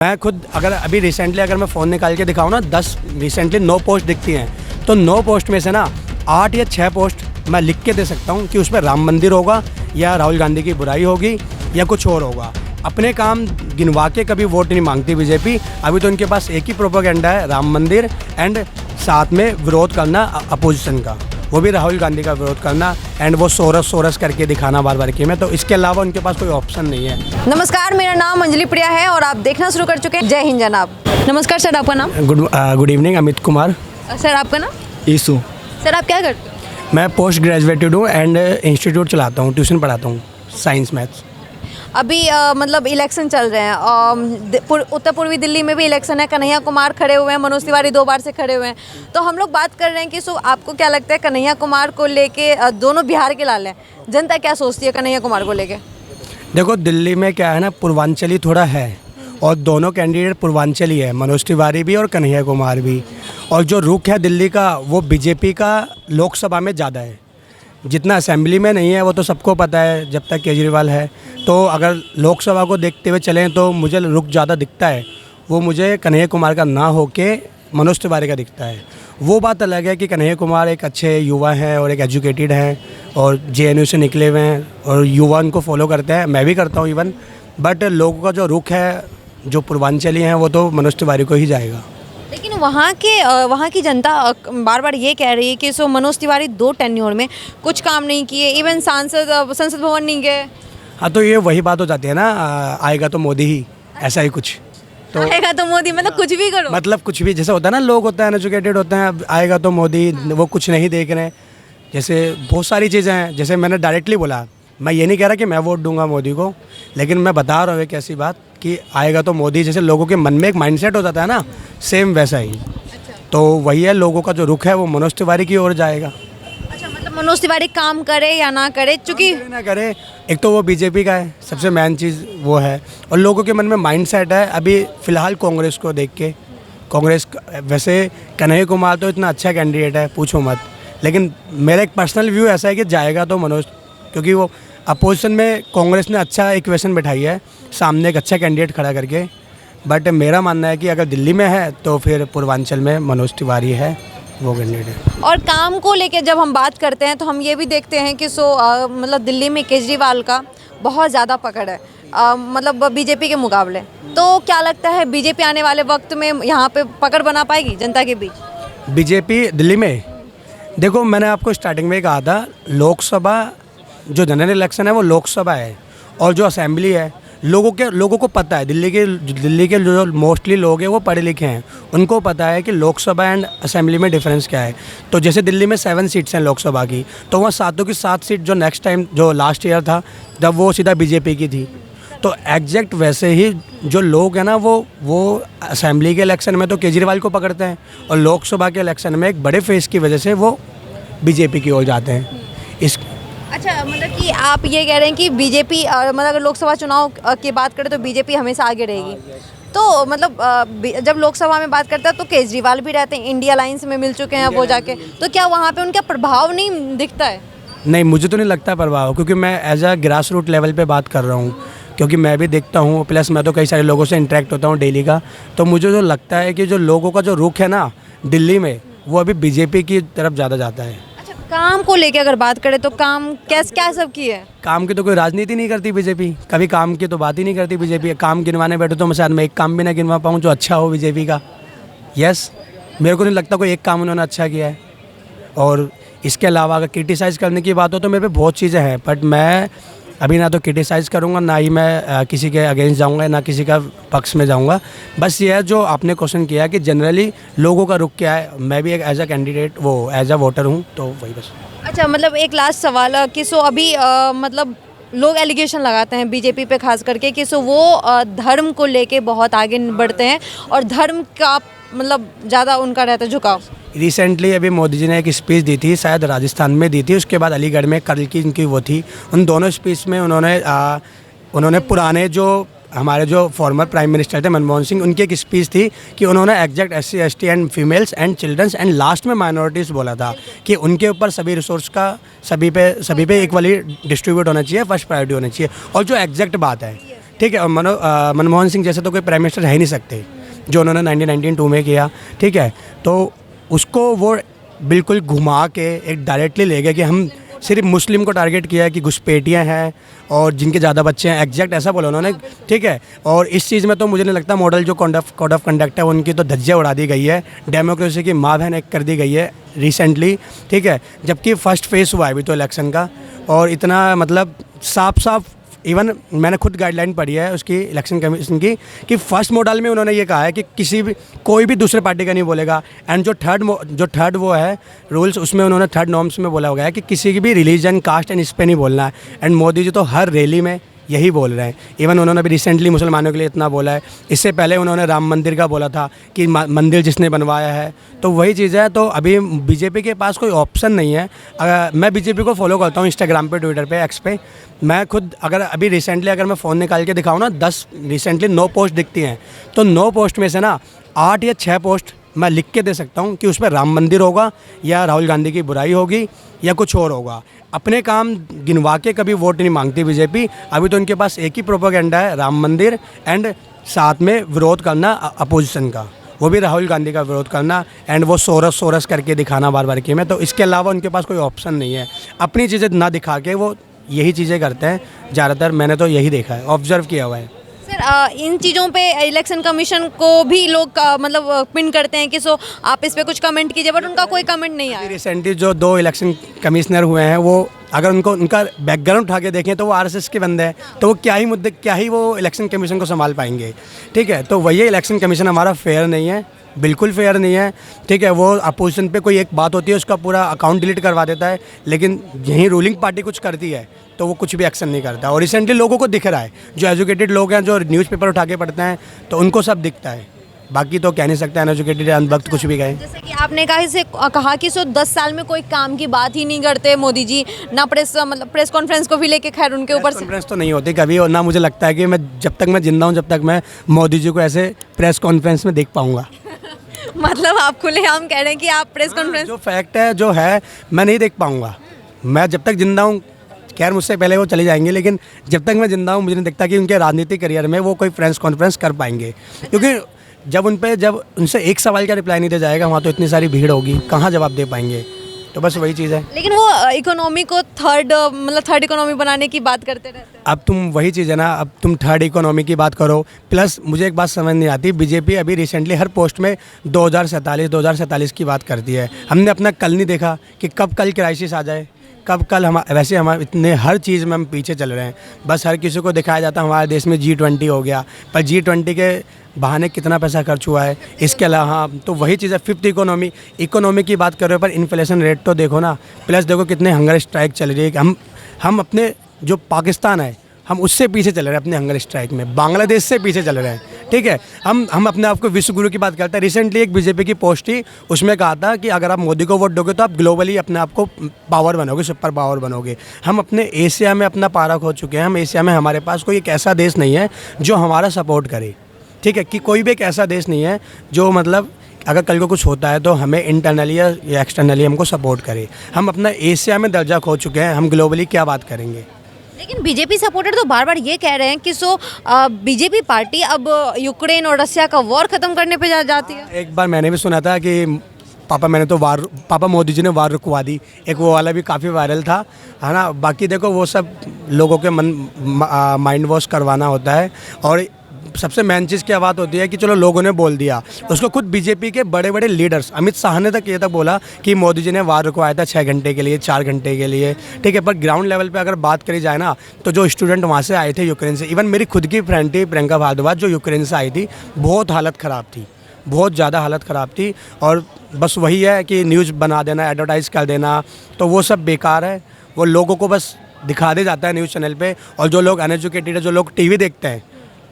मैं खुद अगर अभी रिसेंटली अगर मैं फ़ोन निकाल के दिखाऊँ ना 10 रिसेंटली 9 पोस्ट दिखती हैं, तो 9 पोस्ट में से ना 8 या 6 पोस्ट मैं लिख के दे सकता हूँ कि उसमें राम मंदिर होगा या राहुल गांधी की बुराई होगी या कुछ और होगा। अपने काम गिनवा के कभी वोट नहीं मांगती बीजेपी। अभी तो इनके पास एक ही प्रोपेगेंडा है, राम मंदिर एंड साथ में विरोध करना अपोजिशन का, वो भी राहुल गांधी का विरोध करना एंड वो सोरस करके दिखाना बार बार की में। तो इसके अलावा उनके पास कोई ऑप्शन नहीं है। नमस्कार, मेरा नाम अंजलि प्रिया है और आप देखना शुरू कर चुके हैं जय हिंद जनाब। नमस्कार सर, आपका नाम? Good evening, Amit Kumar. Sir आपका नाम? ईसू। सर आप क्या करते हो? मैं पोस्ट ग्रेजुएटेड हूँ एंड इंस्टीट्यूट चलाता हूँ, ट्यूशन पढ़ाता हूँ, साइंस मैथ्स। अभी मतलब इलेक्शन चल रहे हैं, उत्तर पूर्वी दिल्ली में भी इलेक्शन है। कन्हैया कुमार खड़े हुए हैं, मनोज तिवारी 2 बार से खड़े हुए हैं। तो हम लोग बात कर रहे हैं कि आपको क्या लगता है कन्हैया कुमार को लेके? दोनों बिहार के लाल हैं, जनता क्या सोचती है कन्हैया कुमार को लेके? देखो, दिल्ली में क्या है ना, पूर्वांचली थोड़ा है और दोनों कैंडिडेट पूर्वांचली है, मनोज तिवारी भी और कन्हैया कुमार भी। और जो रुख है दिल्ली का वो बीजेपी का लोकसभा में ज़्यादा है, जितना असेंबली में नहीं है वो तो सबको पता है जब तक केजरीवाल है। तो अगर लोकसभा को देखते हुए चलें तो मुझे रुख ज़्यादा दिखता है, वो मुझे कन्हैया कुमार का ना होके मनोज तिवारी का दिखता है। वो बात अलग है कि कन्हैया कुमार एक अच्छे युवा हैं और एक एजुकेटेड हैं और जेएनयू से निकले हुए हैं और युवा उनको फॉलो करते हैं, मैं भी करता हूँ इवन। बट लोगों का जो रुख है, जो पूर्वांचली हैं, वो तो मनोज तिवारी को ही जाएगा। लेकिन वहाँ की जनता बार बार ये कह रही है कि मनोज तिवारी 2 टेन्योर में कुछ काम नहीं किए, इवन संसद भवन नहीं गए। हाँ, तो ये वही बात हो जाती है ना, आएगा तो मोदी ही, ऐसा ही कुछ। तो आएगा तो मोदी मतलब कुछ भी करो, मतलब कुछ भी, जैसे होता है ना, लोग होते हैं एजुकेटेड होते हैं, अब आएगा तो मोदी, वो कुछ नहीं देख रहे हैं। जैसे बहुत सारी चीज़ें हैं, जैसे मैंने डायरेक्टली बोला, मैं ये नहीं कह रहा कि मैं वोट दूंगा मोदी को, लेकिन मैं बता रहा हूँ एक ऐसी बात कि आएगा तो मोदी। जैसे लोगों के मन में एक माइंडसेट हो जाता है ना, सेम वैसा ही। तो वही है, लोगों का जो रुख है वो मनोज तिवारी की ओर जाएगा। अच्छा, मतलब मनोज तिवारी काम करे या ना करे, चूँकि ना करे, एक तो वो बीजेपी का है, सबसे मेन चीज़ वो है। और लोगों के मन में माइंडसेट है अभी फ़िलहाल कांग्रेस को देख के। कांग्रेस वैसे कन्हैया कुमार तो इतना अच्छा कैंडिडेट है, पूछो मत, लेकिन मेरा एक पर्सनल व्यू ऐसा है कि जाएगा तो मनोज, क्योंकि वो अपोजिशन में कांग्रेस ने अच्छा इक्वेशन बैठाई है, सामने एक अच्छा कैंडिडेट खड़ा करके। बट मेरा मानना है कि अगर दिल्ली में है तो फिर पूर्वांचल में मनोज तिवारी है, वो कैंडिडेट है। और काम को लेके जब हम बात करते हैं तो हम ये भी देखते हैं कि मतलब दिल्ली में केजरीवाल का बहुत ज़्यादा पकड़ है, मतलब बीजेपी के मुकाबले। तो क्या लगता है बीजेपी आने वाले वक्त में यहाँ पे पकड़ बना पाएगी जनता के बीच? बीजेपी दिल्ली में, देखो मैंने आपको स्टार्टिंग में कहा था, लोकसभा जो जनरल इलेक्शन है वो लोकसभा है और जो असेंबली है, लोगों को पता है, दिल्ली के जो मोस्टली लोग हैं वो पढ़े लिखे हैं, उनको पता है कि लोकसभा एंड असेंबली में डिफरेंस क्या है। तो जैसे दिल्ली में 7 सीट्स हैं लोकसभा की, तो वहाँ 7 की 7 सीट जो नेक्स्ट टाइम जो लास्ट ईयर था जब वो सीधा बीजेपी की थी। तो एग्जैक्ट वैसे ही जो लोग हैं ना वो असेंबली के इलेक्शन में तो केजरीवाल को पकड़ते हैं और लोकसभा के इलेक्शन में एक बड़े फेस की वजह से वो बीजेपी की ओर जाते हैं। अच्छा, मतलब कि आप ये कह रहे हैं कि बीजेपी मतलब अगर लोकसभा चुनाव की बात करें तो बीजेपी हमेशा आगे रहेगी। तो मतलब जब लोकसभा में बात करते हैं तो केजरीवाल भी रहते हैं, इंडिया अलायंस में मिल चुके हैं वो जाके, तो क्या वहाँ पे उनका प्रभाव नहीं दिखता है? नहीं, मुझे तो नहीं लगता प्रभाव, क्योंकि मैं as a grass root level पे बात कर रहा हूँ, क्योंकि मैं भी देखता हूँ, प्लस मैं तो कई सारे लोगों से इंटरेक्ट होता हूँ डेली का। तो मुझे जो लगता है कि जो लोगों का जो रुख है ना दिल्ली में, वो अभी बीजेपी की तरफ ज़्यादा जाता है। काम को लेके अगर बात करें तो काम क्या सब की है? काम की तो कोई राजनीति नहीं करती बीजेपी, कभी काम की तो बात ही नहीं करती बीजेपी। काम गिनवाने बैठो तो मैं शायद मैं एक काम भी ना गिनवा पाऊँ जो अच्छा हो बीजेपी का। यस, मेरे को नहीं लगता कोई एक काम उन्होंने अच्छा किया है। और इसके अलावा अगर क्रिटिसाइज़ करने की बात हो तो मेरे पे बहुत चीज़ें हैं, बट मैं अभी ना तो क्रिटिसाइज़ करूँगा, ना ही मैं किसी के अगेंस्ट जाऊँगा, ना किसी का पक्ष में जाऊँगा। बस ये है जो आपने क्वेश्चन किया कि जनरली लोगों का रुख क्या है, मैं भी एक as a candidate as a voter हूँ, तो वही बस। अच्छा, मतलब एक लास्ट सवाल कि अभी मतलब लोग एलिगेशन लगाते हैं बीजेपी पे खास करके कि वो धर्म को लेके बहुत आगे बढ़ते हैं और धर्म का मतलब ज़्यादा उनका रहता है झुकाव। रिसेंटली अभी मोदी जी ने एक स्पीच दी थी, शायद राजस्थान में दी थी, उसके बाद अलीगढ़ में कल की इनकी वो थी। उन दोनों स्पीच में उन्होंने पुराने जो हमारे जो फॉर्मर प्राइम मिनिस्टर थे मनमोहन सिंह, उनकी एक स्पीच थी कि उन्होंने exact SC ST and females and children's and last में माइनॉरिटीज़ बोला था कि उनके ऊपर सभी रिसोर्स का सभी पे इक्वली डिस्ट्रीब्यूट होना चाहिए, फर्स्ट प्रायोरिटी होनी चाहिए। और जो एग्जैक्ट बात है ठीक है। और मनमोहन सिंह जैसे तो कोई प्राइम मिनिस्टर है ही नहीं सकते जो उन्होंने 1992 में किया, ठीक है। तो उसको वो बिल्कुल घुमा के एक डायरेक्टली ले गए कि हम सिर्फ मुस्लिम को टारगेट किया है कि घुसपैठियाँ हैं और जिनके ज़्यादा बच्चे हैं, एग्जैक्ट ऐसा बोला उन्होंने, ठीक है। और इस चीज़ में तो मुझे नहीं लगता मॉडल जो कोड ऑफ कंडक्ट है उनकी तो धज्जियाँ उड़ा दी गई है, डेमोक्रेसी की माँ बहन एक कर दी गई है रिसेंटली, ठीक है। जबकि फर्स्ट फेस हुआ है अभी तो इलेक्शन का, और इतना मतलब साफ इवन मैंने खुद गाइडलाइन पढ़ी है उसकी इलेक्शन कमीशन की कि फर्स्ट मॉडल में उन्होंने ये कहा है कि कोई भी दूसरे पार्टी का नहीं बोलेगा। एंड जो थर्ड वो है रूल्स, उसमें उन्होंने थर्ड नॉर्म्स में बोला गया है कि किसी की भी रिलीजन, कास्ट एंड इस पे नहीं बोलना है। एंड मोदी जी तो हर रैली में यही बोल रहे हैं। इवन उन्होंने अभी रिसेंटली मुसलमानों के लिए इतना बोला है, इससे पहले उन्होंने राम मंदिर का बोला था कि मंदिर जिसने बनवाया है, तो वही चीज़ है। तो अभी बीजेपी के पास कोई ऑप्शन नहीं है। मैं बीजेपी को फॉलो करता हूँ इंस्टाग्राम पे, ट्विटर पे, एक्स पे। मैं खुद अगर अभी रिसेंटली अगर मैं फ़ोन निकाल के दिखाऊँ ना, 10 रिसेंटली 9 पोस्ट दिखती हैं, तो 9 पोस्ट में से ना 8 या 6 पोस्ट मैं लिख के दे सकता हूँ कि उसमें राम मंदिर होगा या राहुल गांधी की बुराई होगी या कुछ और होगा। अपने काम गिनवा के कभी वोट नहीं मांगती बीजेपी। अभी तो उनके पास एक ही प्रोपेगेंडा है, राम मंदिर, एंड साथ में विरोध करना अपोजिशन का, वो भी राहुल गांधी का विरोध करना, एंड वो सोरस करके दिखाना बार बार कि मैं, तो इसके अलावा उनके पास कोई ऑप्शन नहीं है। अपनी चीज़ें ना दिखा के वो यही चीज़ें करते हैं ज़्यादातर, मैंने तो यही देखा है, ऑब्जर्व किया हुआ है। सर इन चीज़ों पे इलेक्शन कमीशन को भी लोग मतलब पिन करते हैं कि आप इस पे कुछ कमेंट कीजिए, बट उनका कोई कमेंट नहीं आया। रिसेंटली जो 2 इलेक्शन कमिश्नर हुए हैं, वो अगर उनका बैकग्राउंड उठा के देखें तो वो आरएसएस के बंदे हैं, तो वो क्या ही वो इलेक्शन कमीशन को संभाल पाएंगे, ठीक है। तो वही इलेक्शन कमीशन हमारा फेयर नहीं है, बिल्कुल फेयर नहीं है, ठीक है। वो अपोजिशन पे कोई एक बात होती है उसका पूरा अकाउंट डिलीट करवा देता है, लेकिन यही रूलिंग पार्टी कुछ करती है तो वो कुछ भी एक्शन नहीं करता। और रिसेंटली लोगों को दिख रहा है, जो एजुकेटेड लोग हैं, जो न्यूज़पेपर उठा के पढ़ते हैं, तो उनको सब दिखता है। बाकी तो कह नहीं सकते अनएजुकेटेड अनवक्त कुछ भी कहें। जैसे कि आपने कहा कि 10 साल में कोई काम की बात ही नहीं करते मोदी जी, ना प्रेस कॉन्फ्रेंस को भी लेके खैर उनके ऊपर कॉन्फ्रेंस तो नहीं होती कभी, और ना मुझे लगता है कि मैं जब तक मैं जिंदा हूँ जब तक मैं मोदी जी को ऐसे प्रेस कॉन्फ्रेंस में देख पाऊँगा। मतलब आप खुलेआम कह रहे हैं कि आप प्रेस कॉन्फ्रेंस, जो फैक्ट है जो है मैं नहीं देख पाऊँगा। मैं जब तक जिंदा हूँ, खैर मुझसे पहले वो चले जाएंगे, लेकिन जब तक मैं जिंदा हूँ मुझे नहीं दिखता कि उनके राजनीतिक करियर में वो कोई प्रेस कॉन्फ्रेंस कर पाएंगे, क्योंकि जब उनसे एक सवाल का रिप्लाई नहीं दिया जाएगा, वहाँ तो इतनी सारी भीड़ होगी, कहाँ जवाब दे पाएंगे। तो बस वही चीज़ है। लेकिन वो इकोनॉमी को थर्ड इकोनॉमी बनाने की बात करते रहते हैं। अब तुम वही चीज़ है ना, अब तुम थर्ड इकोनॉमी की बात करो, प्लस मुझे एक बात समझ नहीं आती, बीजेपी अभी रिसेंटली हर पोस्ट में 2047 की बात करती है। हमने अपना कल नहीं देखा कि कब कल क्राइसिस आ जाए, कब कल वैसे हमारे इतने हर चीज़ में हम पीछे चल रहे हैं। बस हर किसी को दिखाया जाता है हमारे देश में G20 हो गया, पर G20 के बहाने कितना पैसा खर्च हुआ है। इसके अलावा हाँ, तो वही चीज़ है, फिफ्थ इकोनॉमी की बात कर रहे हो, पर इन्फ्लेशन रेट तो देखो ना, प्लस देखो कितने हंगर स्ट्राइक चल रही है। हम अपने जो पाकिस्तान है हम उससे पीछे चल रहे हैं अपने हंगर स्ट्राइक में, बांग्लादेश से पीछे चल रहे हैं, ठीक है। हम अपने आप को विश्व गुरु की बात करते हैं। रिसेंटली एक बीजेपी की पोस्ट थी, उसमें कहा था कि अगर आप मोदी को वोट दोगे तो आप ग्लोबली अपने आप को पावर बनोगे, सुपर पावर बनोगे। हम अपने एशिया में अपना पारा खो चुके हैं। हम एशिया में हमारे पास कोई एक ऐसा देश नहीं है जो हमारा सपोर्ट करे, ठीक है, कि कोई भी एक ऐसा देश नहीं है जो मतलब अगर कल को कुछ होता है तो हमें इंटरनली या एक्सटर्नली हमको सपोर्ट करे। हम अपना एशिया में दर्जा खो चुके हैं, हम ग्लोबली क्या बात करेंगे। लेकिन बीजेपी सपोर्टर तो बार बार ये कह रहे हैं कि बीजेपी पार्टी अब यूक्रेन और रशिया का वॉर ख़त्म करने पे जाती है। एक बार मैंने भी सुना था कि पापा मोदी जी ने वार रुकवा दी, एक वो वाला भी काफ़ी वायरल था, है ना। बाकी देखो वो सब लोगों के माइंड वॉश करवाना होता है। और सबसे मेन चीज़ क्या बात होती है कि चलो लोगों ने बोल दिया, उसको खुद बीजेपी के बड़े बड़े लीडर्स अमित शाह ने तक ये तक बोला कि मोदी जी ने वार रुकवाया था 6 घंटे के लिए, 4 घंटे के लिए, ठीक है। पर ग्राउंड लेवल पे अगर बात करी जाए ना, तो जो स्टूडेंट वहाँ से आए थे यूक्रेन से, इवन मेरी खुद की फ्रेंड थी प्रियंका भारद्वाज जो यूक्रेन से आई थी, बहुत हालत ख़राब थी, बहुत ज़्यादा हालत ख़राब थी। और बस वही है कि न्यूज़ बना देना, एडवर्टाइज़ कर देना, तो वो सब बेकार है। वो लोगों को बस दिखा दे जाता है न्यूज़ चैनल पे। और जो लोग अनएजुकेटेड है, जो लोग टीवी देखते हैं,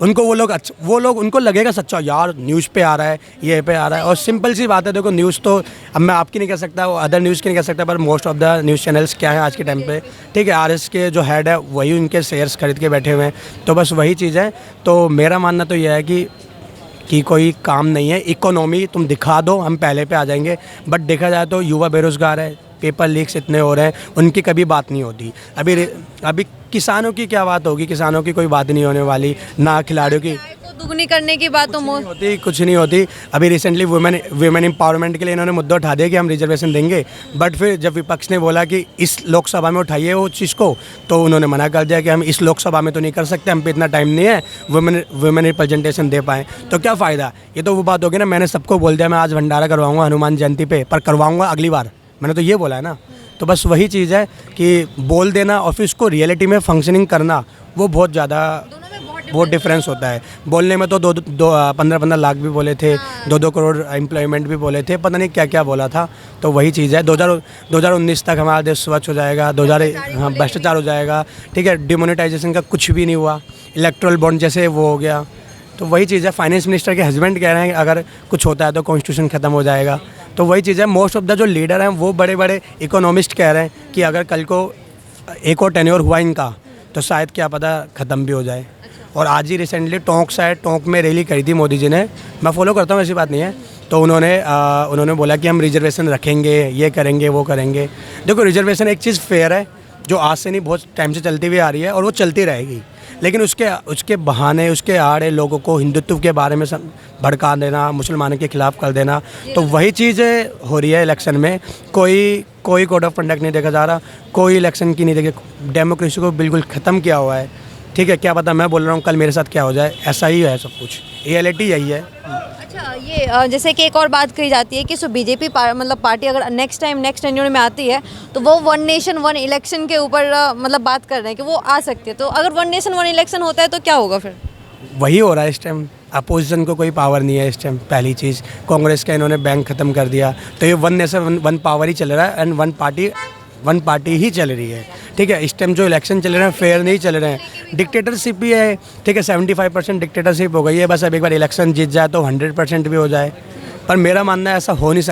उनको वो लोग उनको लगेगा सच्चा, यार न्यूज़ पे आ रहा है, ये पे आ रहा है। और सिंपल सी बात है, देखो न्यूज़ तो अब मैं आपकी नहीं कह सकता, वो अदर न्यूज़ की नहीं कह सकता, पर most of the news channels क्या है आज के टाइम पे, ठीक है, आरएस के जो हेड है वही उनके शेयर्स खरीद के बैठे हुए हैं। तो बस वही चीज़ है। तो मेरा मानना तो यह है कि कोई काम नहीं है। इकोनॉमी तुम दिखा दो, हम पहले पे आ जाएंगे। बट देखा जाए तो युवा बेरोज़गार है, पेपर लीक्स इतने हो रहे हैं, उनकी कभी बात नहीं होती। अभी किसानों की क्या बात होगी, किसानों की कोई बात नहीं होने वाली, ना खिलाड़ियों की आय को दुगनी करने की बात तो होती, कुछ नहीं होती। अभी रिसेंटली वुमेन एम्पावरमेंट के लिए इन्होंने मुद्दा उठा दिया कि हम रिजर्वेशन देंगे, बट फिर जब विपक्ष ने बोला कि इस लोकसभा में उठाइए वो चीज़ को, तो उन्होंने मना कर दिया कि हम इस लोकसभा में तो नहीं कर सकते, हम पे इतना टाइम नहीं है वुमेन रिप्रेजेंटेशन दे पाएँ। तो क्या फ़ायदा, ये तो वो बात होगी ना, मैंने सबको बोल दिया मैं आज भंडारा करवाऊँगा हनुमान जयंती पे, पर करवाऊँगा अगली बार, मैंने तो ये बोला है ना। तो बस वही चीज़ है कि बोल देना और फिर उसको रियलिटी में फंक्शनिंग करना, वो बहुत ज़्यादा बहुत डिफरेंस होता है। बोलने में तो 15-15 लाख भी बोले थे, 2-2 करोड़ एम्प्लॉयमेंट भी बोले थे, पता नहीं क्या क्या बोला था। तो वही चीज़ है, 2019 तक हमारा देश स्वच्छ हो जाएगा, हाँ भ्रष्टाचार हो जाएगा, ठीक है, डिमोनेटाइजेशन का कुछ भी नहीं हुआ, इलेक्ट्रल बॉन्ड जैसे वो हो गया। तो वही चीज़ है, फाइनेंस मिनिस्टर के हस्बैंड कह रहे हैं कि अगर कुछ होता है तो कॉन्स्टिट्यूशन ख़त्म हो जाएगा। तो वही चीज़ है, मोस्ट ऑफ द जो लीडर हैं वो बड़े बड़े इकोनॉमिस्ट कह रहे हैं कि अगर कल को एक और टेन्योर हुआ इनका तो शायद क्या पता ख़त्म भी हो जाए। और आज ही रिसेंटली टोंक में रैली करी थी मोदी जी ने, मैं फॉलो करता हूँ, ऐसी बात नहीं है। तो उन्होंने बोला कि हम रिजर्वेशन रखेंगे, ये करेंगे वो करेंगे। देखो रिजर्वेशन एक चीज़ फेयर है, जो आज से नहीं बहुत टाइम से चलती हुई आ रही है और वो चलती रहेगी, लेकिन उसके बहाने उसके आड़े लोगों को हिंदुत्व के बारे में भड़का देना, मुसलमानों के खिलाफ कर देना, तो वही चीज़ें हो रही है इलेक्शन में। कोई कोड ऑफ कंडक्ट नहीं देखा जा रहा, कोई इलेक्शन की नहीं देखी, डेमोक्रेसी को बिल्कुल ख़त्म किया हुआ है। ठीक है, क्या पता मैं बोल रहा हूँ कल मेरे साथ क्या हो जाए, ऐसा ही है सब कुछ, रियलिटी यही है। अच्छा, ये जैसे कि एक और बात कही जाती है कि सो बीजेपी मतलब पार्टी अगर नेक्स्ट टेन्योर में आती है तो वो 1 नेशन 1 इलेक्शन के ऊपर मतलब बात कर रहे हैं कि वो आ सकती है। तो अगर 1 नेशन 1 इलेक्शन होता है तो क्या होगा फिर? वही हो रहा है इस टाइम, अपोजिशन को कोई पावर नहीं है इस टाइम। पहली चीज़, कांग्रेस का इन्होंने बैंक ख़त्म कर दिया, तो ये 1 नेशन 1 पावर ही चल रहा है एंड 1 पार्टी ही चल रही है। ठीक है, इस टाइम जो इलेक्शन चल रहे हैं फेयर नहीं चल रहे हैं, डिक्टेटरशिप भी है। ठीक है, 75% डिक्टेटरशिप हो गई है, बस अब एक बार इलेक्शन जीत जाए तो 100% भी हो जाए, पर मेरा मानना है ऐसा हो नहीं सकता।